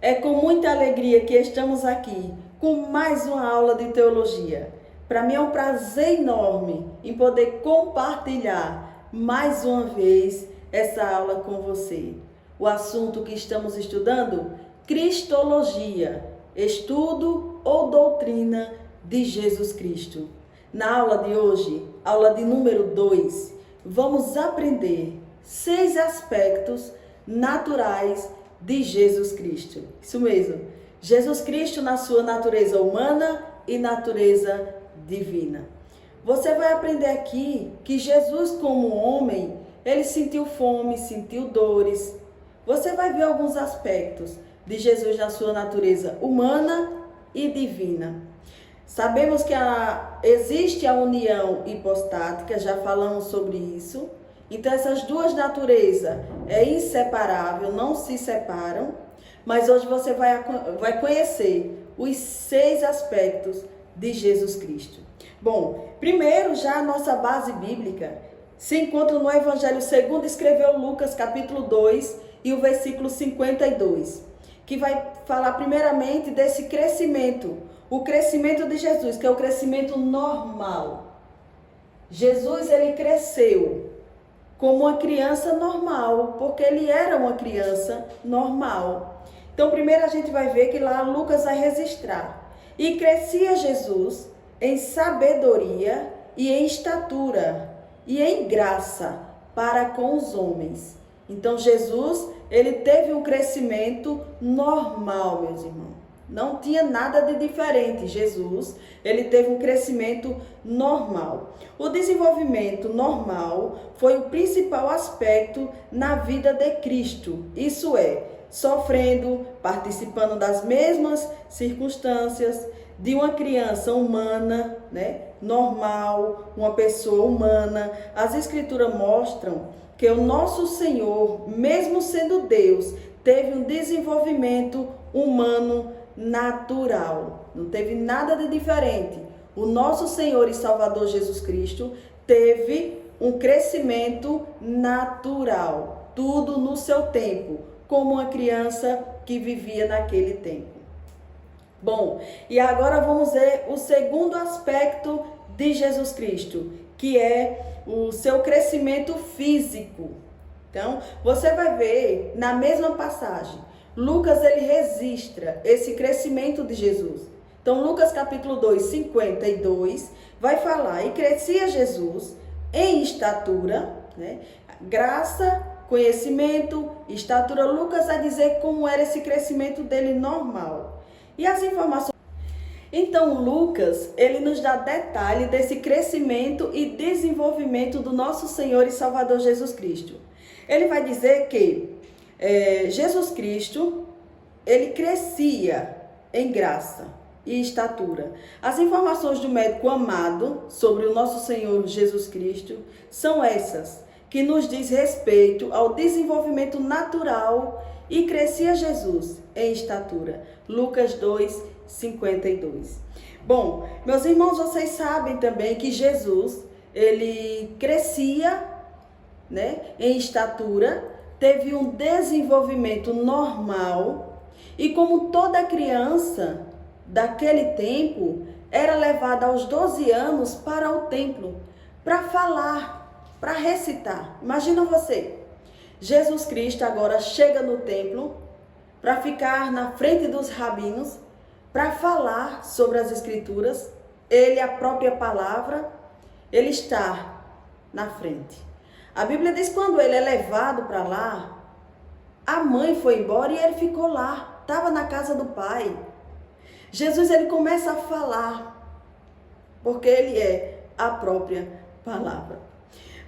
É com muita alegria que estamos aqui com mais uma aula de teologia. Para mim é um prazer enorme em poder compartilhar mais uma vez essa aula com você. O assunto que estamos estudando, Cristologia, estudo ou doutrina de Jesus Cristo. Na aula de hoje, aula de número 2, vamos aprender 6 aspectos naturais de Jesus Cristo. Isso mesmo, Jesus Cristo na sua natureza humana e natureza divina. Você vai aprender aqui que Jesus, como homem, ele sentiu fome, sentiu dores. Você vai ver alguns aspectos de Jesus na sua natureza humana e divina. Sabemos que existe a união hipostática, já falamos sobre isso. Então essas duas naturezas é inseparável, não se separam. Mas hoje você vai conhecer os 6 aspectos de Jesus Cristo. Bom, primeiro já a nossa base bíblica se encontra no Evangelho segundo escreveu Lucas, capítulo 2 e o versículo 52, que vai falar primeiramente desse crescimento, o crescimento de Jesus, que é o crescimento normal. Jesus, ele cresceu como uma criança normal, porque ele era uma criança normal. Então, primeiro a gente vai ver que lá Lucas vai registrar. E crescia Jesus em sabedoria e em estatura e em graça para com os homens. Então, Jesus, ele teve um crescimento normal, meus irmãos. Não tinha nada de diferente. Jesus, ele teve um crescimento normal. O desenvolvimento normal foi o principal aspecto na vida de Cristo. Isso é, sofrendo, participando das mesmas circunstâncias de uma criança humana, normal, uma pessoa humana. As Escrituras mostram que o nosso Senhor, mesmo sendo Deus, teve um desenvolvimento humano natural. Não teve nada de diferente. O nosso Senhor e Salvador Jesus Cristo teve um crescimento natural. Tudo no seu tempo, como uma criança que vivia naquele tempo. Bom, e agora vamos ver o segundo aspecto de Jesus Cristo, que é o seu crescimento físico. Então, você vai ver na mesma passagem, Lucas, ele registra esse crescimento de Jesus. Então, Lucas capítulo 2, 52, vai falar, e crescia Jesus em estatura, graça, conhecimento, estatura. Lucas vai dizer como era esse crescimento dele normal. E as informações. Então, Lucas, ele nos dá detalhe desse crescimento e desenvolvimento do nosso Senhor e Salvador Jesus Cristo. Ele vai dizer que Jesus Cristo, ele crescia em graça e estatura. As informações do médico amado sobre o nosso Senhor Jesus Cristo são essas, que nos diz respeito ao desenvolvimento natural e crescia Jesus em estatura. Lucas 2, 52. Bom, meus irmãos, vocês sabem também que Jesus, ele crescia, em estatura, teve um desenvolvimento normal e como toda criança daquele tempo, era levada aos 12 anos para o templo, para falar, para recitar. Imagina você, Jesus Cristo agora chega no templo para ficar na frente dos rabinos, para falar sobre as Escrituras. Ele, a própria palavra, ele está na frente. A Bíblia diz que quando ele é levado para lá, a mãe foi embora e ele ficou lá, estava na casa do pai. Jesus, ele começa a falar, porque ele é a própria palavra.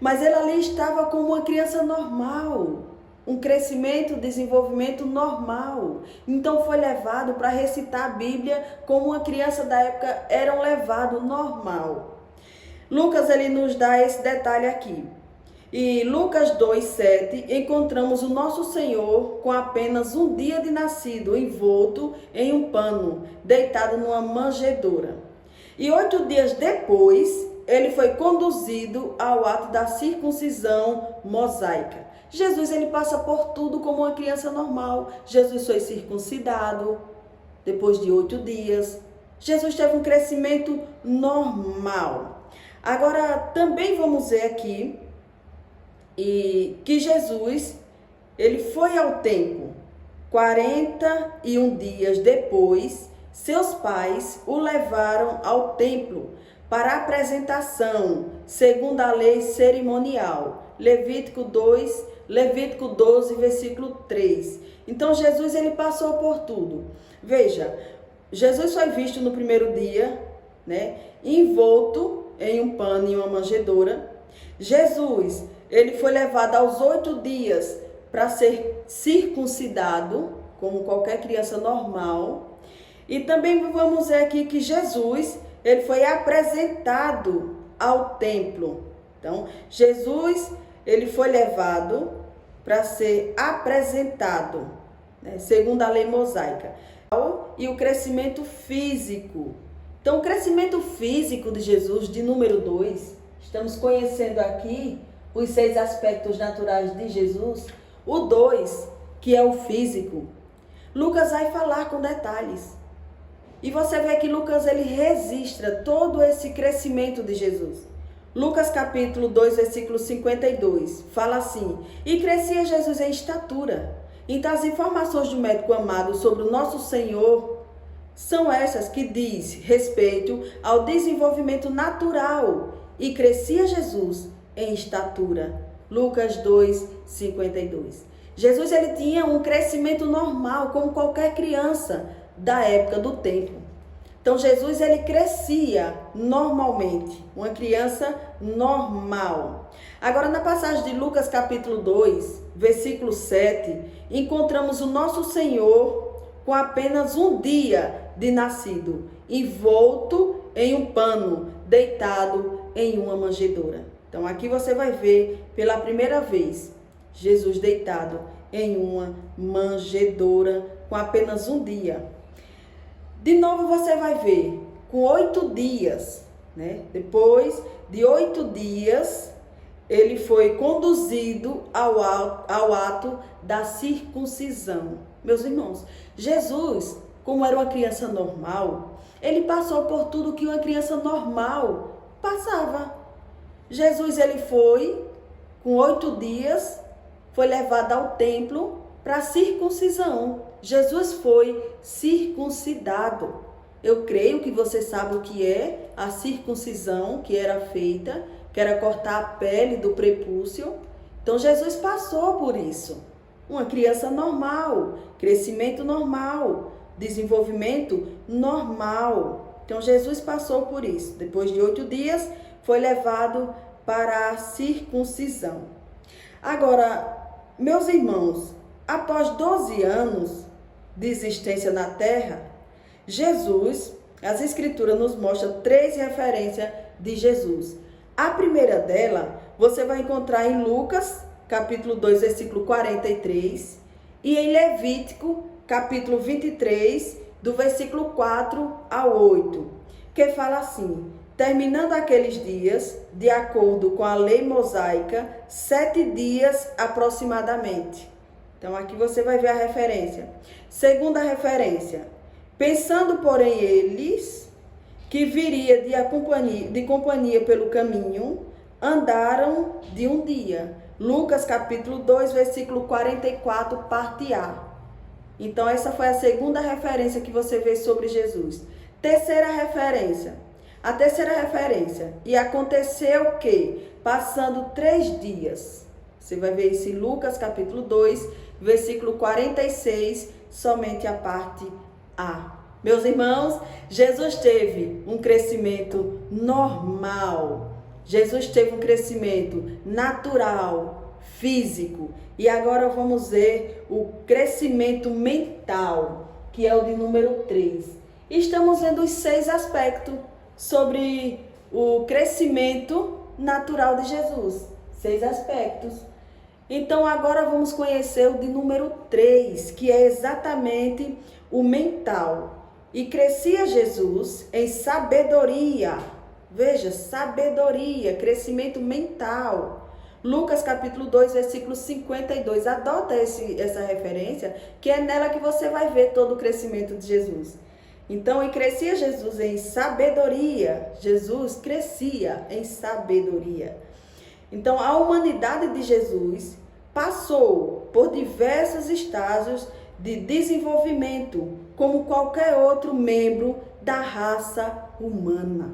Mas ele ali estava como uma criança normal, um crescimento, desenvolvimento normal. Então foi levado para recitar a Bíblia como uma criança da época era levado normal. Lucas, ele nos dá esse detalhe aqui. E Lucas 2:7, encontramos o nosso Senhor com apenas um dia de nascido, envolto em um pano, deitado numa manjedoura. E 8 dias depois, ele foi conduzido ao ato da circuncisão mosaica. Jesus, ele passa por tudo como uma criança normal. Jesus foi circuncidado depois de 8 dias. Jesus teve um crescimento normal. Agora, também vamos ver aqui que Jesus, ele foi ao templo 41 dias depois. Seus pais o levaram ao templo para apresentação, segundo a lei cerimonial. Levítico 12, versículo 3. Então, Jesus, ele passou por tudo. Veja, Jesus foi visto no primeiro dia, né, envolto em um pano e uma manjedoura. Jesus, ele foi levado aos 8 dias para ser circuncidado, como qualquer criança normal. E também vamos ver aqui que Jesus, ele foi apresentado ao templo. Então, Jesus, ele foi levado para ser apresentado, né, segundo a lei mosaica. E o crescimento físico. Então, o crescimento físico de Jesus, de número 2, estamos conhecendo aqui os 6 aspectos naturais de Jesus. O 2, que é o físico, Lucas vai falar com detalhes. E você vê que Lucas, ele registra todo esse crescimento de Jesus. Lucas capítulo 2, versículo 52, fala assim: e crescia Jesus em estatura. Então, as informações do médico amado sobre o nosso Senhor são essas que diz respeito ao desenvolvimento natural. E crescia Jesus em estatura. Lucas 2, 52. Jesus, ele tinha um crescimento normal, como qualquer criança da época do templo. Então, Jesus, ele crescia normalmente, uma criança normal. Agora, na passagem de Lucas capítulo 2, versículo 7, encontramos o nosso Senhor com apenas um dia de nascido, envolto em um pano, deitado em uma manjedoura. Então, aqui você vai ver pela primeira vez Jesus deitado em uma manjedoura com apenas um dia. De novo você vai ver com 8 dias, né? Depois de 8 dias, ele foi conduzido ao ato da circuncisão. Meus irmãos, Jesus, como era uma criança normal, ele passou por tudo que uma criança normal passava. Jesus, ele foi, com 8 dias, foi levado ao templo para a circuncisão. Jesus foi circuncidado. Eu creio que você sabe o que é a circuncisão que era feita, que era cortar a pele do prepúcio. Então, Jesus passou por isso. Uma criança normal, crescimento normal, desenvolvimento normal. Então, Jesus passou por isso. Depois de 8 dias, foi levado para a circuncisão. Agora, meus irmãos, após 12 anos de existência na terra, Jesus, as escrituras nos mostram 3 referências de Jesus. A primeira dela, você vai encontrar em Lucas, capítulo 2, versículo 43, e em Levítico, capítulo 23, do versículo 4 ao 8, que fala assim: terminando aqueles dias, de acordo com a lei mosaica, 7 dias aproximadamente. Então, aqui você vai ver a referência. Segunda referência: pensando, porém, eles que viria de companhia pelo caminho, andaram de um dia. Lucas capítulo 2, versículo 44, parte A. Então, essa foi a segunda referência que você vê sobre Jesus. Terceira referência. A terceira referência: e aconteceu que, passando 3 dias, você vai ver isso em Lucas capítulo 2, versículo 46, somente a parte A. Meus irmãos, Jesus teve um crescimento normal. Jesus teve um crescimento natural, físico. E agora vamos ver o crescimento mental, que é o de número 3. Estamos vendo os 6 aspectos sobre o crescimento natural de Jesus. 6 aspectos. Então, agora vamos conhecer o de número 3, que é exatamente o mental. E crescia Jesus em sabedoria. Veja, sabedoria, crescimento mental. Lucas capítulo 2, versículo 52. Adota essa referência, que é nela que você vai ver todo o crescimento de Jesus. Então, e crescia Jesus em sabedoria. Jesus crescia em sabedoria. Então, a humanidade de Jesus passou por diversos estágios de desenvolvimento, como qualquer outro membro da raça humana.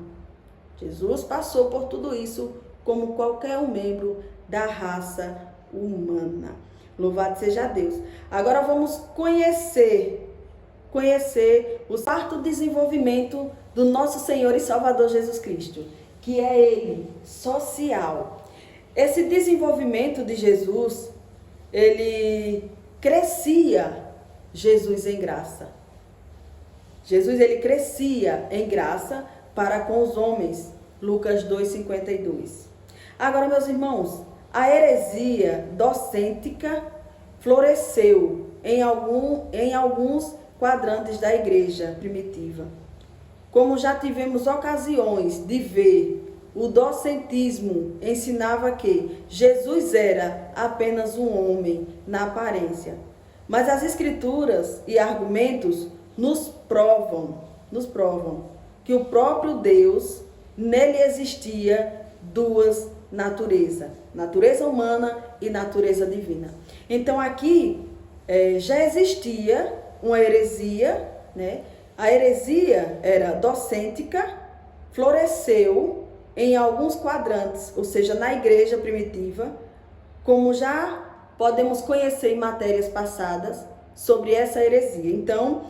Jesus passou por tudo isso como qualquer um membro da raça humana. Louvado seja Deus. Agora vamos conhecer o quarto desenvolvimento do nosso Senhor e Salvador Jesus Cristo, que é ele, social. Esse desenvolvimento de Jesus, ele crescia Jesus em graça. Jesus, ele crescia em graça para com os homens. Lucas 2,52. Agora, meus irmãos, a heresia docêntica floresceu em alguns quadrantes da igreja primitiva. Como já tivemos ocasiões de ver, o docentismo ensinava que Jesus era apenas um homem na aparência. Mas as escrituras e argumentos nos provam que o próprio Deus, nele existia duas naturezas, natureza humana e natureza divina. Então aqui já existia uma heresia, né? A heresia era docêntica, floresceu em alguns quadrantes, ou seja, na igreja primitiva, como já podemos conhecer em matérias passadas sobre essa heresia. Então,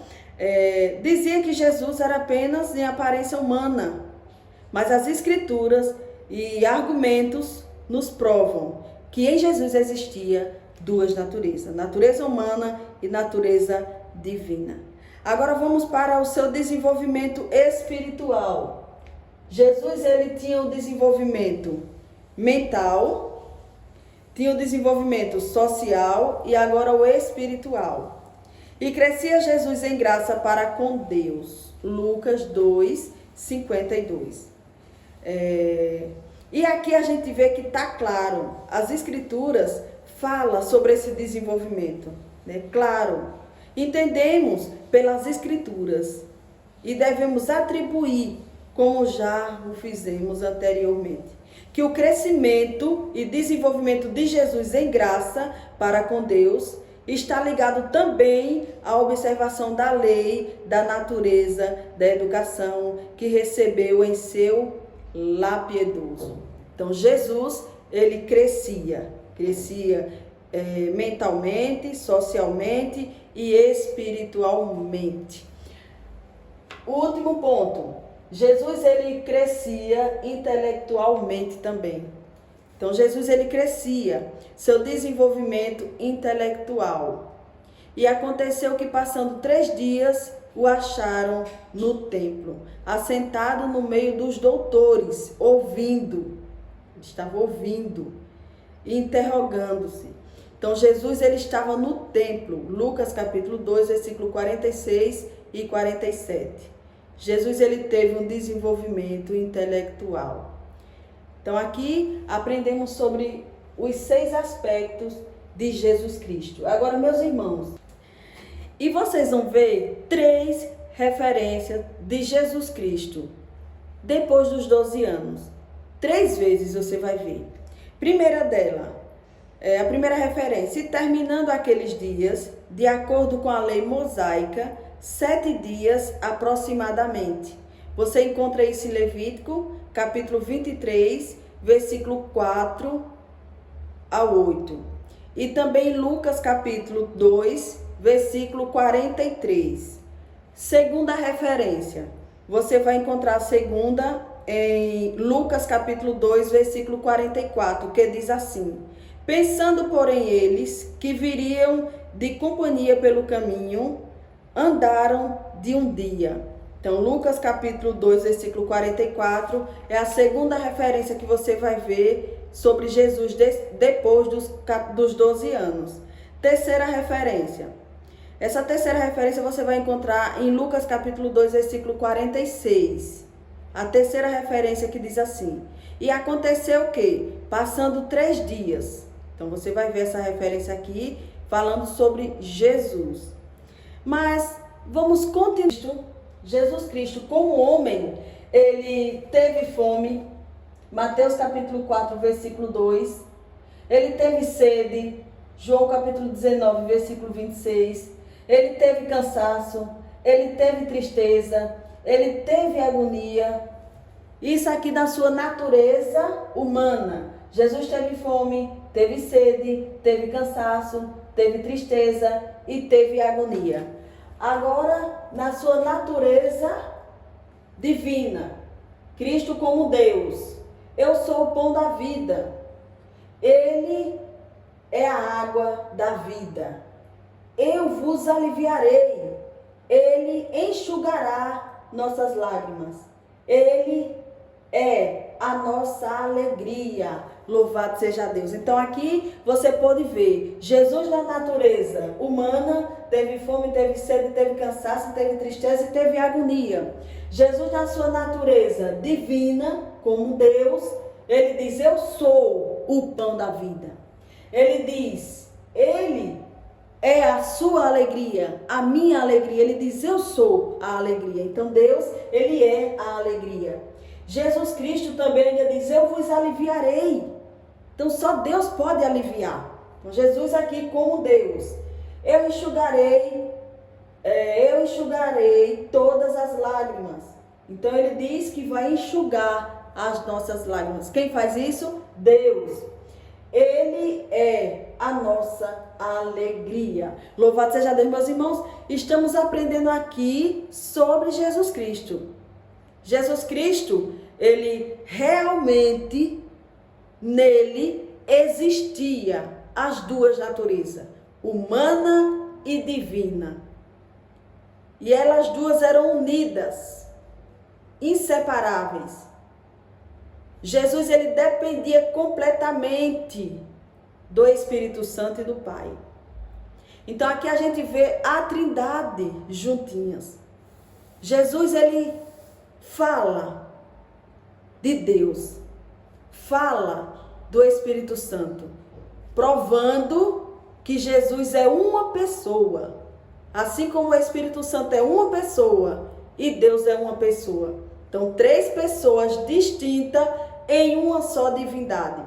dizia que Jesus era apenas em aparência humana, mas as escrituras e argumentos nos provam que em Jesus existia duas naturezas, natureza humana e natureza divina. Agora vamos para o seu desenvolvimento espiritual. Jesus, ele tinha o desenvolvimento mental, tinha o desenvolvimento social e agora o espiritual. E crescia Jesus em graça para com Deus. Lucas 2,52. E aqui a gente vê que está claro, as escrituras falam sobre esse desenvolvimento, né? Claro, entendemos pelas escrituras e devemos atribuir, como já o fizemos anteriormente, que o crescimento e desenvolvimento de Jesus em graça para com Deus está ligado também à observação da lei, da natureza, da educação que recebeu em seu lar piedoso. Então Jesus, ele crescia mentalmente, socialmente e espiritualmente. O último ponto, Jesus, ele crescia intelectualmente também. Então Jesus, ele crescia seu desenvolvimento intelectual. E aconteceu que passando 3 dias o acharam no templo, assentado no meio dos doutores, estava ouvindo e interrogando-se. Então Jesus, ele estava no templo, Lucas capítulo 2, versículo 46 e 47. Jesus, ele teve um desenvolvimento intelectual. Então aqui aprendemos sobre os 6 aspectos de Jesus Cristo. Agora, meus irmãos, e vocês vão ver 3 referências de Jesus Cristo depois dos 12 anos. 3 vezes você vai ver. Primeira dela, a primeira referência: e terminando aqueles dias, de acordo com a lei mosaica, 7 dias aproximadamente. Você encontra isso em Levítico, capítulo 23, versículo 4 a 8. E também em Lucas, capítulo 2, versículo 43. Segunda referência, você vai encontrar a segunda em Lucas, capítulo 2, versículo 44, que diz assim: pensando, porém, eles que viriam de companhia pelo caminho, andaram de um dia. Então, Lucas capítulo 2, versículo 44, é a segunda referência que você vai ver sobre Jesus depois dos 12 anos. Terceira referência. Essa terceira referência você vai encontrar em Lucas capítulo 2, versículo 46. A terceira referência que diz assim: E aconteceu o quê? Passando 3 dias. Então você vai ver essa referência aqui, falando sobre Jesus. Mas vamos continuar. Jesus Cristo, como homem, ele teve fome. Mateus capítulo 4, versículo 2. Ele teve sede. João capítulo 19, versículo 26. Ele teve cansaço. Ele teve tristeza. Ele teve agonia. Isso aqui na sua natureza humana. Jesus teve fome, teve sede, teve cansaço, teve tristeza e teve agonia. Agora, na sua natureza divina, Cristo como Deus, eu sou o pão da vida. Ele é a água da vida. Eu vos aliviarei. Ele enxugará nossas lágrimas. Ele é a nossa alegria. Louvado seja Deus. Então aqui você pode ver Jesus na natureza humana, teve fome, teve sede, teve cansaço, teve tristeza e teve agonia. Jesus na sua natureza divina, como Deus, ele diz: eu sou o pão da vida. Ele diz: ele é a sua alegria, a minha alegria. Ele diz: eu sou a alegria. Então Deus, ele é a alegria. Jesus Cristo também ainda diz: eu vos aliviarei. Então só Deus pode aliviar. Então Jesus aqui como Deus: eu enxugarei todas as lágrimas. Então ele diz que vai enxugar as nossas lágrimas. Quem faz isso? Deus. Ele é a nossa alegria. Louvado seja Deus, meus irmãos. Estamos aprendendo aqui sobre Jesus Cristo. Jesus Cristo, ele realmente, nele existia as duas naturezas, humana e divina. E elas duas eram unidas, inseparáveis. Jesus, ele dependia completamente do Espírito Santo e do Pai. Então aqui a gente vê a Trindade juntinhas. Jesus, ele fala de Deus, fala do Espírito Santo, provando que Jesus é uma pessoa, assim como o Espírito Santo é uma pessoa e Deus é uma pessoa. Então, 3 pessoas distintas em uma só divindade.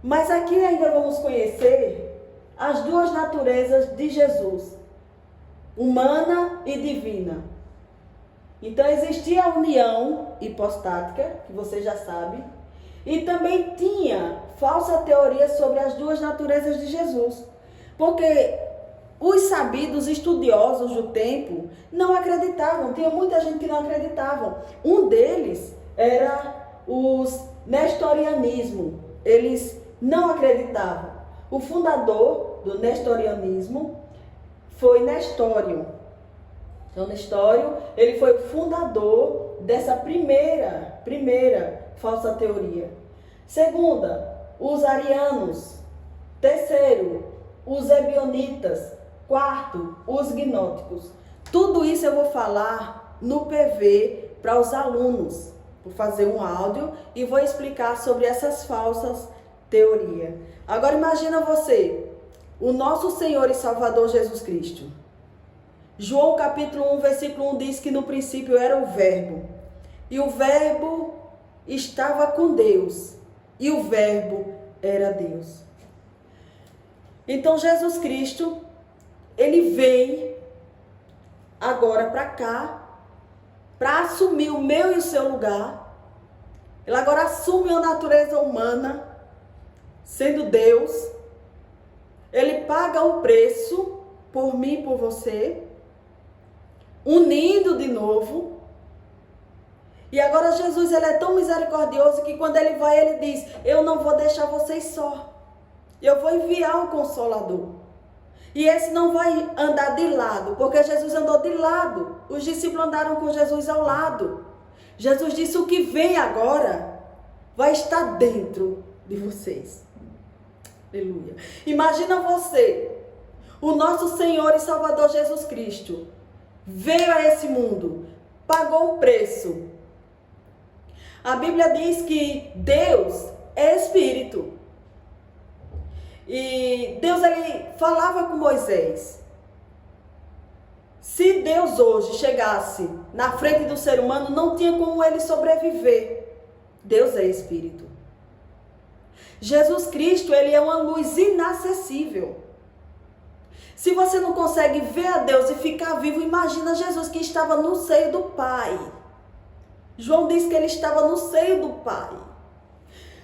Mas aqui ainda vamos conhecer as duas naturezas de Jesus, humana e divina. Então existia a união hipostática, que você já sabe, e também tinha falsa teoria sobre as duas naturezas de Jesus. Porque os sabidos estudiosos do tempo não acreditavam, tinha muita gente que não acreditava. Um deles era os nestorianismo, eles não acreditavam. O fundador do nestorianismo foi Nestório. Então, Nestório, ele foi o fundador dessa primeira falsa teoria. Segunda, os arianos. Terceiro, os ebionitas. Quarto, os gnósticos. Tudo isso eu vou falar no PV para os alunos. Vou fazer um áudio e vou explicar sobre essas falsas teorias. Agora imagina você, o nosso Senhor e Salvador Jesus Cristo. João capítulo 1, versículo 1 diz que no princípio era o Verbo. E o Verbo estava com Deus. E o Verbo era Deus. Então Jesus Cristo, ele vem agora para cá, para assumir o meu e o seu lugar. Ele agora assume a natureza humana, sendo Deus. Ele paga um preço por mim e por você, unindo de novo. E agora Jesus, ele é tão misericordioso que quando ele vai, ele diz: eu não vou deixar vocês só. Eu vou enviar um Consolador. E esse não vai andar de lado, porque Jesus andou de lado. Os discípulos andaram com Jesus ao lado. Jesus disse: o que vem agora vai estar dentro de vocês. Aleluia. Imagina você, o nosso Senhor e Salvador Jesus Cristo, veio a esse mundo, pagou um preço. A Bíblia diz que Deus é Espírito. E Deus, ele falava com Moisés. Se Deus hoje chegasse na frente do ser humano, não tinha como ele sobreviver. Deus é Espírito. Jesus Cristo, ele é uma luz inacessível. Se você não consegue ver a Deus e ficar vivo, imagina Jesus que estava no seio do Pai. João diz que ele estava no seio do Pai.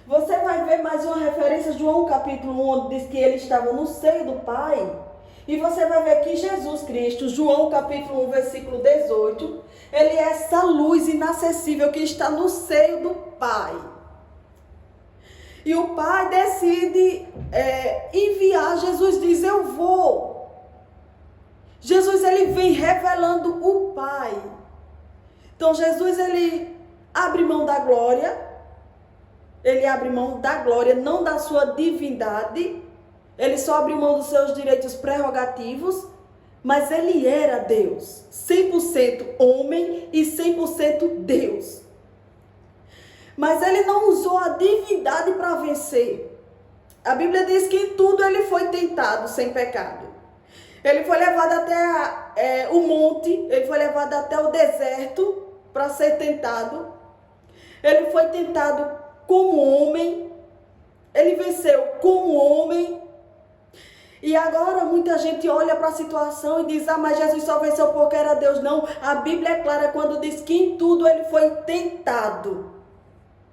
Você vai ver mais uma referência, João capítulo 1, onde diz que ele estava no seio do Pai. E você vai ver que Jesus Cristo, João capítulo 1, versículo 18, ele é essa luz inacessível que está no seio do Pai. E o Pai decide enviar, Jesus diz, eu vou. Jesus, ele vem revelando o Pai. Então Jesus, ele abre mão da glória. Ele abre mão da glória, não da sua divindade. Ele só abre mão dos seus direitos prerrogativos. Mas ele era Deus. 100% homem e 100% Deus. Mas ele não usou a divindade para vencer. A Bíblia diz que em tudo ele foi tentado sem pecado. Ele foi levado até o monte, ele foi levado até o deserto para ser tentado. Ele foi tentado como homem, ele venceu como homem. E agora muita gente olha para a situação e diz, mas Jesus só venceu porque era Deus. Não, a Bíblia é clara quando diz que em tudo ele foi tentado.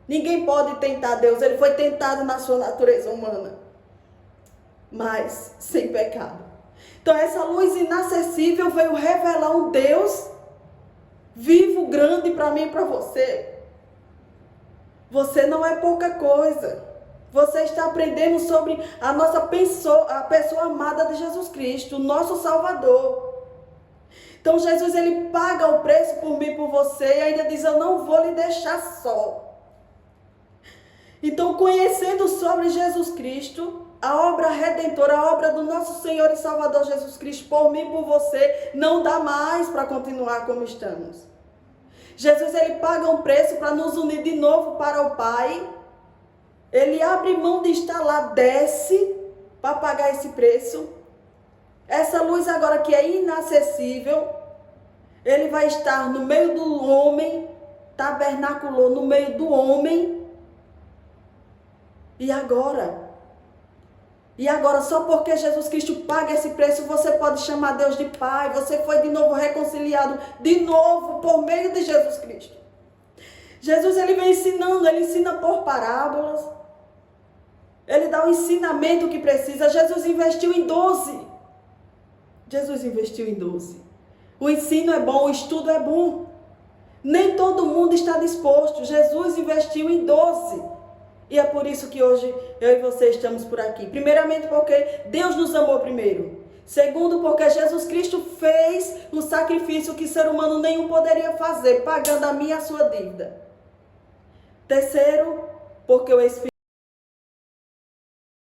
Ninguém pode tentar Deus, ele foi tentado na sua natureza humana, mas sem pecado. Então essa luz inacessível veio revelar um Deus vivo, grande para mim e para você. Você não é pouca coisa. Você está aprendendo sobre a pessoa amada de Jesus Cristo, o nosso Salvador. Então Jesus, ele paga o preço por mim e por você e ainda diz, eu não vou lhe deixar só. Então, conhecendo sobre Jesus Cristo, a obra redentora, a obra do nosso Senhor e Salvador Jesus Cristo, por mim e por você, não dá mais para continuar como estamos. Jesus, ele paga um preço para nos unir de novo para o Pai. Ele abre mão de estar lá, desce para pagar esse preço. Essa luz agora que é inacessível, ele vai estar no meio do homem, tabernaculou no meio do homem. E agora, só porque Jesus Cristo paga esse preço, você pode chamar Deus de Pai. Você foi de novo reconciliado, de novo, por meio de Jesus Cristo. Jesus, ele vem ensinando, ele ensina por parábolas. Ele dá o ensinamento que precisa. Jesus investiu em 12. Jesus investiu em 12. O ensino é bom, o estudo é bom. Nem todo mundo está disposto. Jesus investiu em 12. E é por isso que hoje eu e você estamos por aqui. Primeiramente porque Deus nos amou primeiro. Segundo, porque Jesus Cristo fez um sacrifício que ser humano nenhum poderia fazer, pagando a minha e a sua dívida. Terceiro, porque o Espírito